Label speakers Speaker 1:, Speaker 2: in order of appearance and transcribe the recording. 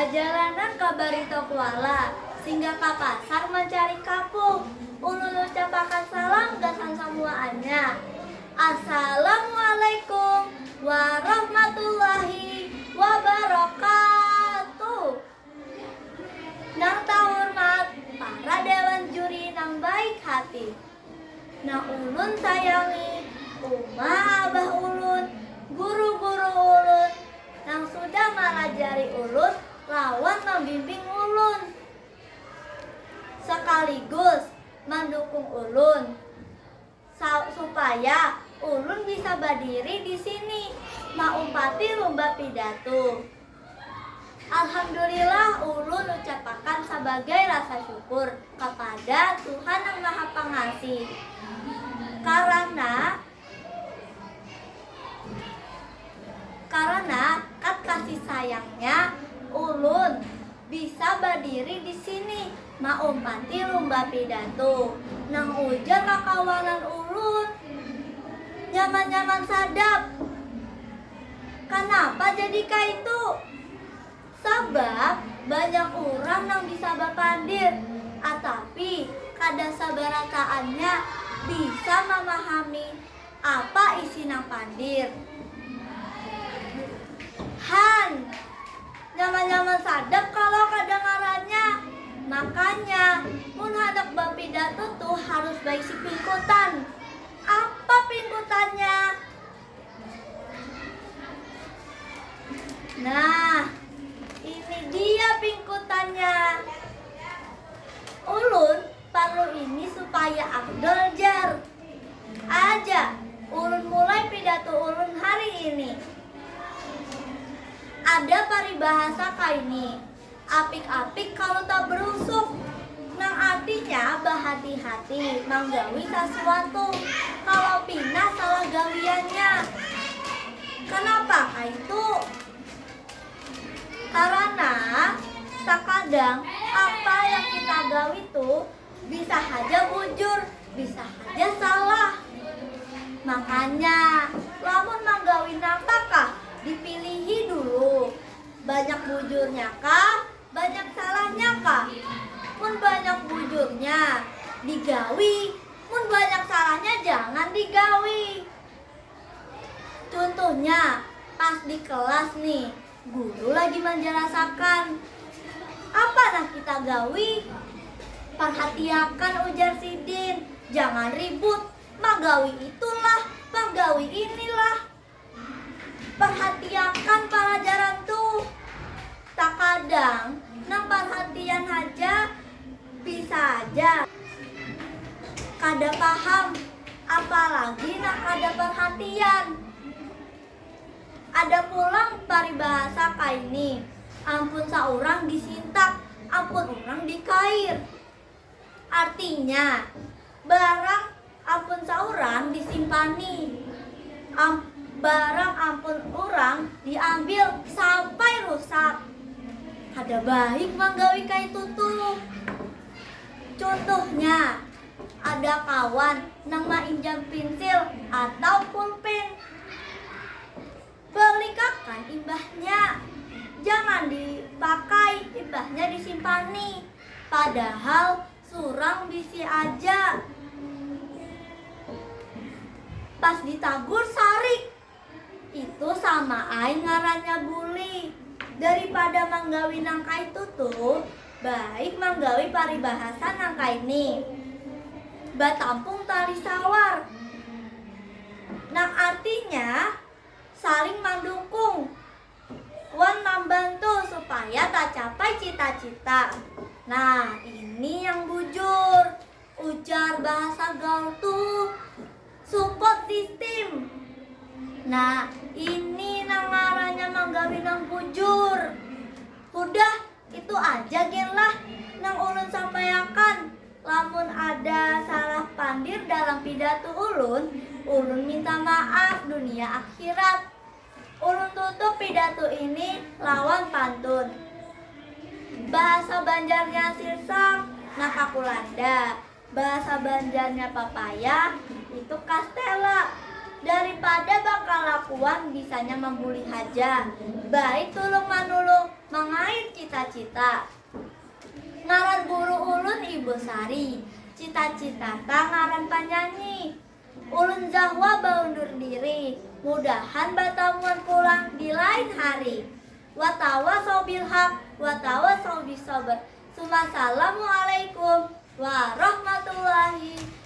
Speaker 1: Bajalanan kabarito kuala, singgah ka pasar mencari kapuk. Ulun ucapakan salam gasan semuanya. Assalamualaikum warahmatullahi wabarakatuh. Nang tahormat para dewan juri nang baik hati. Nang ulun sayangi umah abah ulun, guru-guru ulun, nang sudah mengajari ulun lawan membimbing ulun, sekaligus mendukung ulun supaya ulun bisa berdiri di sini maumpati lomba pidato. Alhamdulillah ulun ucapakan sebagai rasa syukur kepada Tuhan yang Maha Pengasih. Karena kat kasih sayangnya ulun bisa berdiri di sini maumpati lomba pidato. Nang ujar kakawanan ulun nyaman-nyaman sadap. Kenapa jadi kaitu? Sabab banyak orang yang bisa berpandir, tapi kada sabarataannya bisa memahami apa isi nang pandir. Han, nyaman-nyaman sadap kalau kedengarannya. Makanya, mun hendak berpidato tuh harus berisi pingkutan. Apa pingkutannya? Nah, ini dia pingkutannya. Ulun perlu ini supaya afdol jar. Aja, ulun mulai pidato ulun hari ini. Ada paribahasa kaini, apik-apik kalau tak berusuk. Nang artinya berhati-hati menggawi sesuatu kalau pindah salah gawiannya. Kenapa itu? Karena terkadang apa yang kita gawi itu bisa saja bujur, bisa saja salah. Makanya lamun menggawi apakah dipilihi dulu. Banyak bujurnya kah? Banyak salahnya kah? Mun banyak bujurnya digawi, mun banyak salahnya jangan digawi. Contohnya pas di kelas nih, guru lagi menjelaskan apa yang kita gawi. Perhatiakan ujar Sidin, jangan ribut, magawi itulah, magawi inilah. Perhatiakan pelajaran tuh. Tak kadang nang perhatian aja bisa aja kada paham, apalagi nang kada perhatian. Ada pulang paribahasa kaini, ampun saurang disintak, ampun orang dikair. Artinya barang ampun saurang disimpani, barang ampun orang diambil sampai rusak. Ada baik menggawi kaitu tuh. Contohnya ada kawan nang mainjam pensil atau pulpen. Belikakan imbahnya, jangan dipakai, imbahnya disimpani. Padahal surang bisi aja. Pas ditagur sarik, itu sama aing ngarannya bully. Daripada manggawi nangka itu tuh, baik manggawi paribahasa nangka ini. Batampung tali sawar. Nang artinya saling mendukung. Wan membantu supaya tak capai cita-cita. Nah, ini yang bujur. Ujar bahasa gaul tuh support system. Nah, ini nang ngarannya manggawi nang bujur. Udah, itu aja gen lah nang ulun sampaikan. Lamun ada salah pandir dalam pidato ulun minta maaf dunia akhirat. Ulun tutup pidato ini lawan pantun. Bahasa Banjarnya sirsang nakakulanda. Bahasa Banjarnya papaya itu kastela. Daripada bakal lakuan bisanya membuli haja, baik tulung manulung mengait cita cita-cita. Ngaran guru ulun Ibu Sari, cita-cita ngaran panyanyi. Ulun Zahwa baundur diri, mudahan batamuan pulang di lain hari. Watawasau bil haq, watawasau bis sabr. Assalamualaikum warahmatullahi